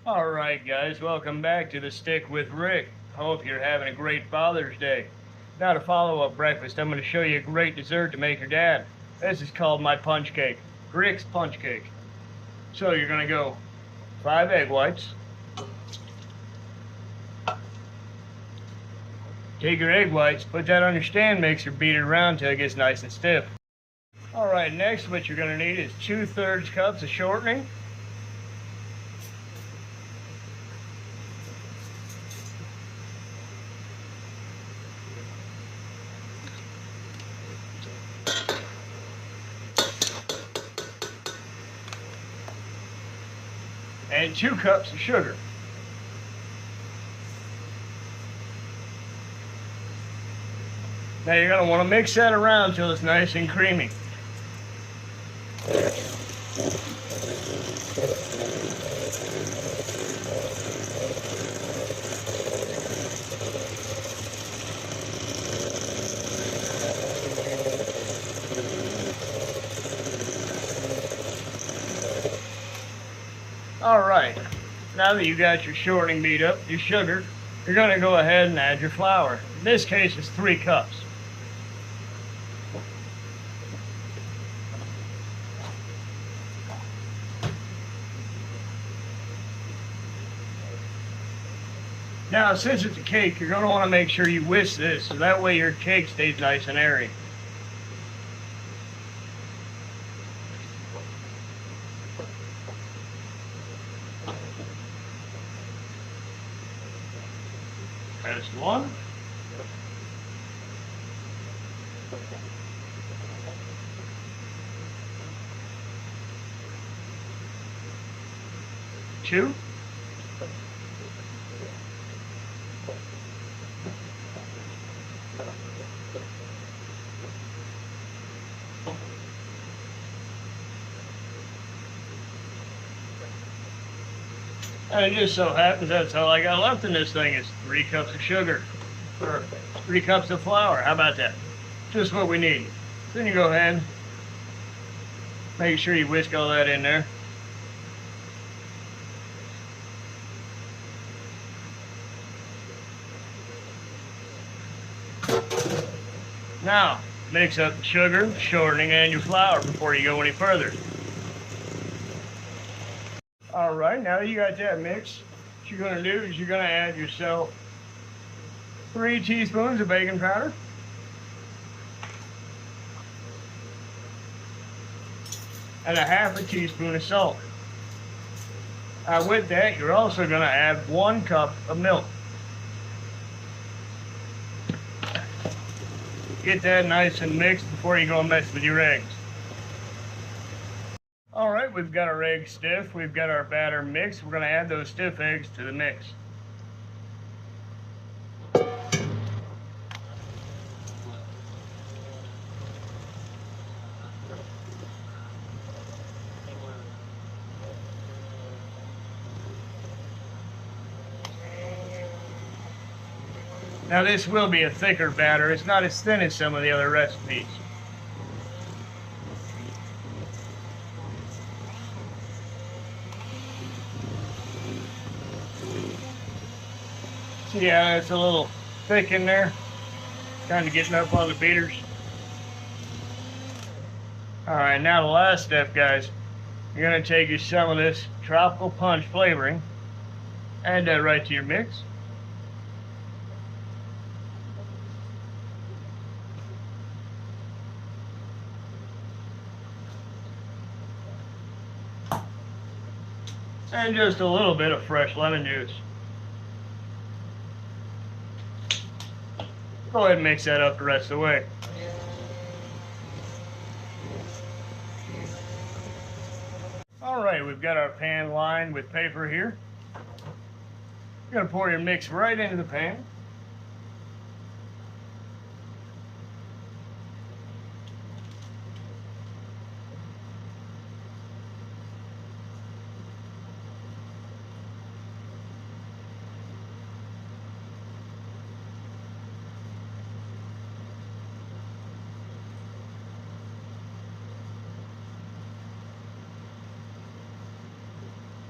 Alright guys, welcome back to the Stick with Rick. Hope you're having a great Father's Day. Now to follow up breakfast, I'm going to show you a great dessert to make your dad. This is called my punch cake. Rick's punch cake. So you're going to go 5 egg whites. Take your egg whites, put that on your stand mixer, beat it around until it gets nice and stiff. Alright, next what you're going to need is 2/3 cups of shortening. And 2 cups of sugar. Now you're going to want to mix that around until it's nice and creamy. Alright, now that you got your shortening beat up, your sugar, you're going to go ahead and add your flour. In this case, it's 3 cups. Now, since it's a cake, you're going to want to make sure you whisk this, so that way your cake stays nice and airy. That's 1. Two. And it just so happens that's all I got left in this thing is 3 cups of sugar, or 3 cups of flour. How about that? Just what we need. Then you go ahead, make sure you whisk all that in there. Now, mix up the sugar, shortening, and your flour before you go any further. Alright, now that you got that mix, what you're going to do is you're going to add yourself 3 teaspoons of baking powder. And 1/2 teaspoon of salt. With that, you're also going to add 1 cup of milk. Get that nice and mixed before you go and mess with your eggs. Alright, we've got our eggs stiff, we've got our batter mixed. We're going to add those stiff eggs to the mix. Now this will be a thicker batter, it's not as thin as some of the other recipes. Yeah, it's a little thick in there, kind of getting up on the beaters. Alright, now the last step, guys. You're going to take you some of this tropical punch flavoring, add that right to your mix. And just a little bit of fresh lemon juice. Go ahead and mix that up the rest of the way. Alright, we've got our pan lined with paper here. You're going to pour your mix right into the pan.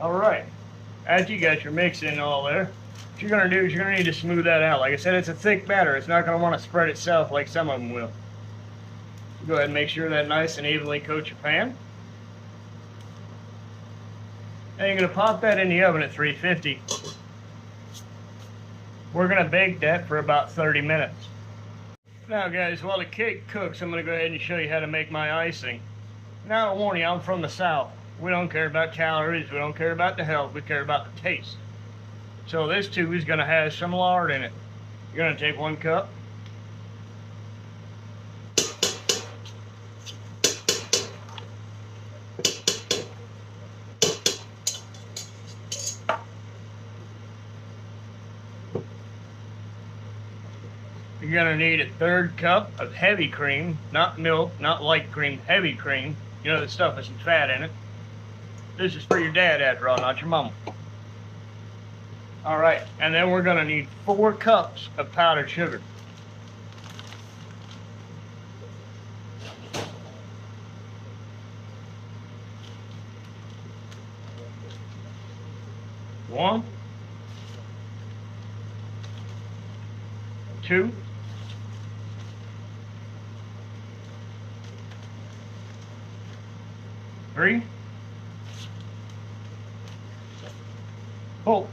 All right. After you got your mix in all there, what you're gonna do is you're gonna need to smooth that out. Like I said, it's a thick batter. It's not gonna want to spread itself like some of them will. So go ahead and make sure that nice and evenly coats your pan. And you're gonna pop that in the oven at 350. We're gonna bake that for about 30 minutes. Now guys, while the cake cooks, I'm gonna go ahead and show you how to make my icing. Now I warn you, I'm from the South. We don't care about calories, we don't care about the health, we care about the taste. So this too is gonna have some lard in it. You're gonna take 1 cup. You're gonna need a 1/3 cup of heavy cream, not milk, not light cream, heavy cream. You know, the stuff with some fat in it. This is for your dad after all, not your mama. All right, and then we're gonna need 4 cups of powdered sugar. One, 2, 3, 4.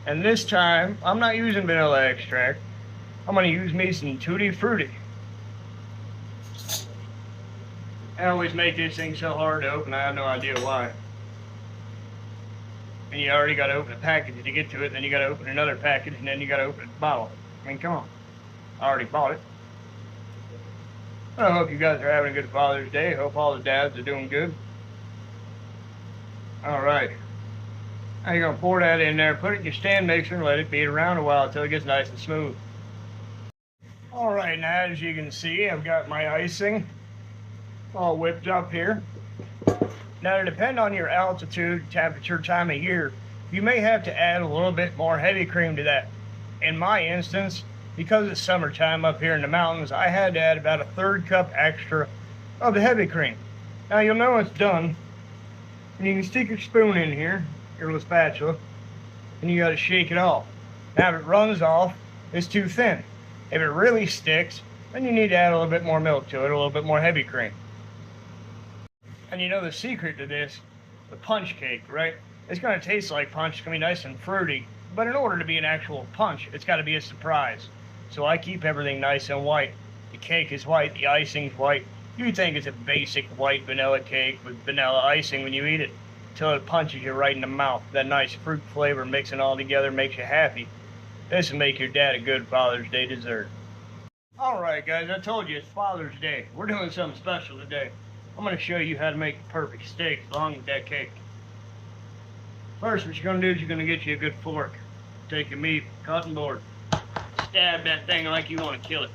And this time, I'm not using vanilla extract. I'm gonna use me some Tutti Frutti. I always make this thing so hard to open, I have no idea why. And you already gotta open a package to get to it, then you gotta open another package, and then you gotta open a bottle. I mean, come on. I already bought it. I hope you guys are having a good Father's Day. Hope all the dads are doing good. Alright. Now you're going to pour that in there, put it in your stand mixer, and let it beat around a while until it gets nice and smooth. Alright, now as you can see, I've got my icing all whipped up here. Now to depend on your altitude, temperature, time of year, you may have to add a little bit more heavy cream to that. In my instance, because it's summertime up here in the mountains, I had to add about a 1/3 cup extra of the heavy cream. Now you'll know it's done, and you can stick your spoon in here, your little spatula, and you gotta shake it off. Now if it runs off, it's too thin. If it really sticks, then you need to add a little bit more milk to it, a little bit more heavy cream. And you know the secret to this, the punch cake, right? It's gonna taste like punch, it's gonna be nice and fruity, but in order to be an actual punch, it's gotta be a surprise. So I keep everything nice and white. The cake is white, the icing's white. You think it's a basic white vanilla cake with vanilla icing when you eat it, until it punches you right in the mouth. That nice fruit flavor mixing all together makes you happy. This will make your dad a good Father's Day dessert. Alright guys, I told you it's Father's Day. We're doing something special today. I'm going to show you how to make the perfect steak along with that cake. First, what you're going to do is you're going to get you a good fork. Take your meat, cutting board. Stab that thing like you want to kill it.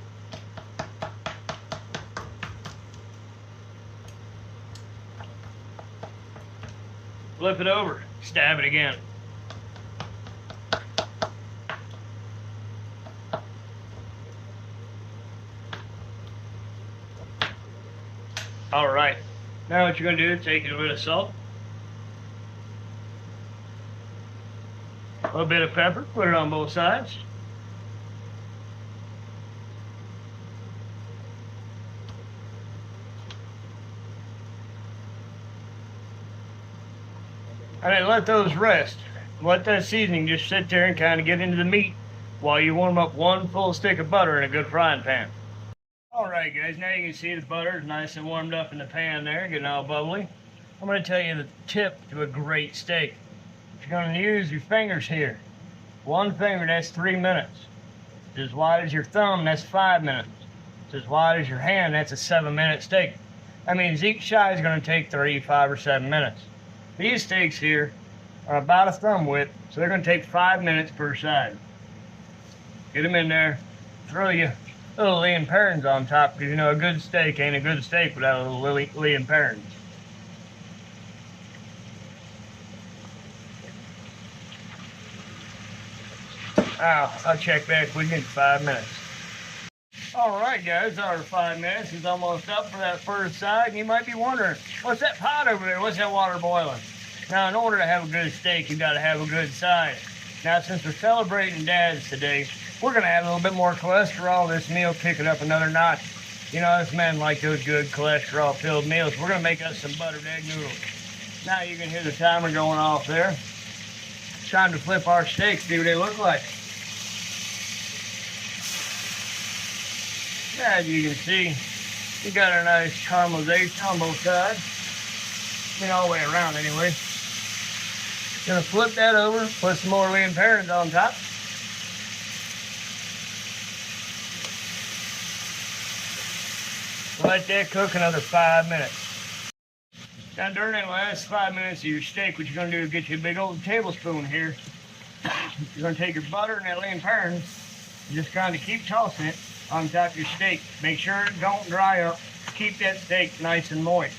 Flip it over, stab it again. Alright, now what you're going to do is take a little bit of salt, a little bit of pepper, put it on both sides. And then let those rest. Let that seasoning just sit there and kind of get into the meat while you warm up 1 full stick of butter in a good frying pan. Alright guys, now you can see the butter is nice and warmed up in the pan there, getting all bubbly. I'm going to tell you the tip to a great steak. If you're going to use your fingers here, 1 finger, that's 3 minutes. It's as wide as your thumb, that's 5 minutes. It's as wide as your hand, that's a 7-minute steak. That means each side is going to take 3, 5, or 7 minutes. These steaks here are about a thumb width, so they're going to take 5 minutes per side. Get them in there, throw you little Lea and Perrins on top, because you know a good steak ain't a good steak without a little Lea and Perrins. I'll check back with you in 5 minutes. Alright guys, our 5 minutes is almost up for that first side, and you might be wondering, what's that pot over there? What's that water boiling? Now, in order to have a good steak, you got to have a good side. Now, since we're celebrating dads today, we're going to add a little bit more cholesterol to this meal, kick it up another notch. You know, us men like those good cholesterol-filled meals. We're going to make us some buttered egg noodles. Now you can hear the timer going off there. It's time to flip our steaks, see what they look like. As you can see, we got a nice caramelization on both sides. I mean, all the way around anyway. Gonna flip that over, put some more lean parents on top. Let that cook another 5 minutes. Now during that last 5 minutes of your steak, what you're gonna do is get you a big old tablespoon here. You're gonna take your butter and that lean parents, just kind of keep tossing it on top of your steak. Make sure it don't dry up. Keep that steak nice and moist.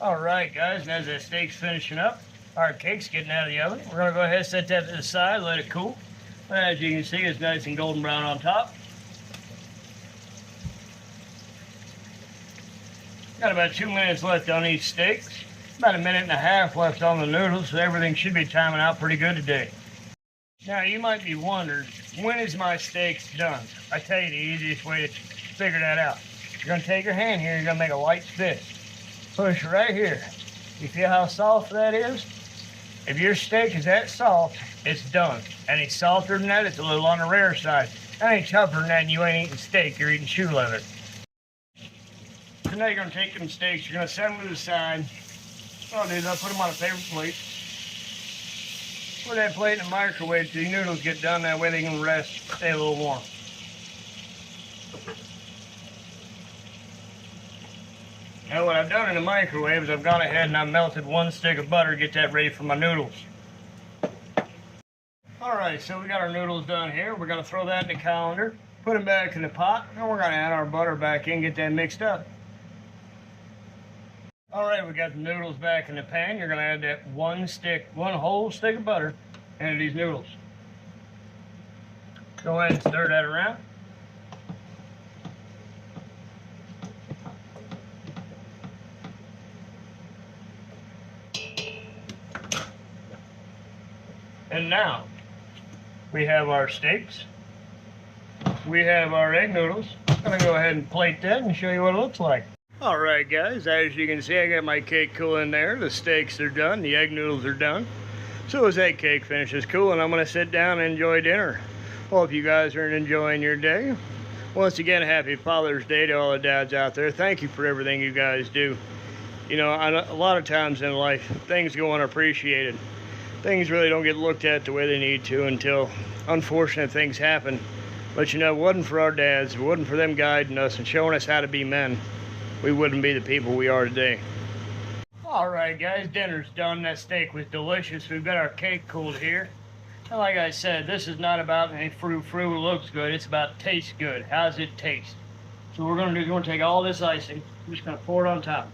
All right, guys, and as that steak's finishing up, our cake's getting out of the oven. We're gonna go ahead and set that to the side, let it cool. As you can see, it's nice and golden brown on top. Got about 2 minutes left on these steaks. About 1.5 minutes left on the noodles, so everything should be timing out pretty good today. Now, you might be wondering, when is my steaks done? I tell you the easiest way to figure that out. You're gonna take your hand here, you're gonna make a light fist. Push right here. You feel how soft that is? If your steak is that soft, it's done. Any softer than that, it's a little on the rare side. Any tougher than that, you ain't eating steak, you're eating shoe leather. So now you're gonna take them steaks, you're gonna set them to the side. What I'll do is I'll put them on a paper plate. Put that plate in the microwave till the noodles get done, that way they can rest, stay a little warm. Now what I've done in the microwave is I've gone ahead and I've melted 1 stick of butter to get that ready for my noodles. Alright, so we got our noodles done here. We're going to throw that in the colander, put them back in the pot, and we're going to add our butter back in, get that mixed up. Alright, we got the noodles back in the pan. You're going to add that 1 whole stick of butter into these noodles. Go ahead and stir that around. And now, we have our steaks. We have our egg noodles. I'm gonna go ahead and plate that and show you what it looks like. All right, guys, as you can see, I got my cake cooling there. The steaks are done, the egg noodles are done. So as that cake finishes cooling, I'm gonna sit down and enjoy dinner. Hope you guys are enjoying your day. Once again, happy Father's Day to all the dads out there. Thank you for everything you guys do. You know, a lot of times in life, things go unappreciated. Things really don't get looked at the way they need to until unfortunate things happen. But you know, if it wasn't for our dads, if it wasn't for them guiding us and showing us how to be men, we wouldn't be the people we are today. All right, guys, dinner's done. That steak was delicious. We've got our cake cooled here. And like I said, this is not about any frou-frou looks good. It's about tastes good. How's it taste? So what we're going to do is we're going to take all this icing. We're just going to pour it on top.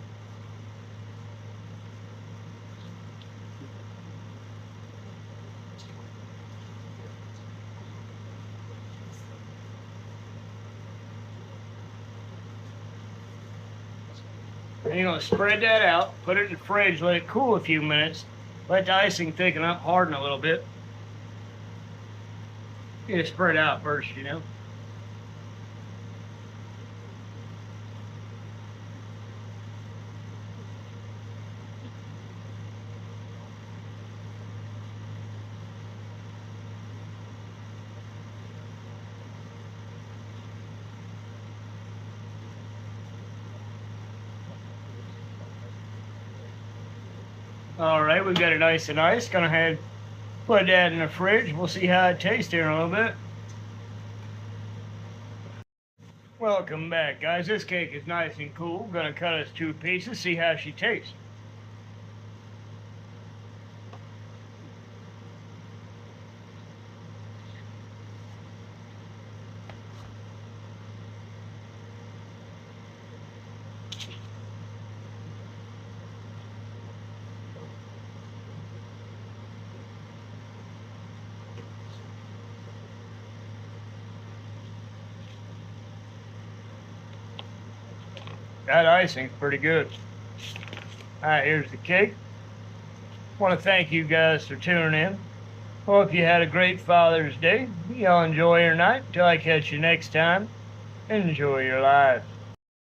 And you're going to spread that out, put it in the fridge, let it cool a few minutes, let the icing thicken up, harden a little bit. You just spread it out first, you know. All right, we've got it nice and nice. Gonna head put that in the fridge. We'll see how it tastes here in a little bit. Welcome back, guys. This cake is nice and cool. Gonna cut us 2 pieces, see how she tastes. That icing's pretty good. Alright, here's the cake. Want to thank you guys for tuning in. Hope you had a great Father's Day. Y'all enjoy your night. Till I catch you next time. Enjoy your lives.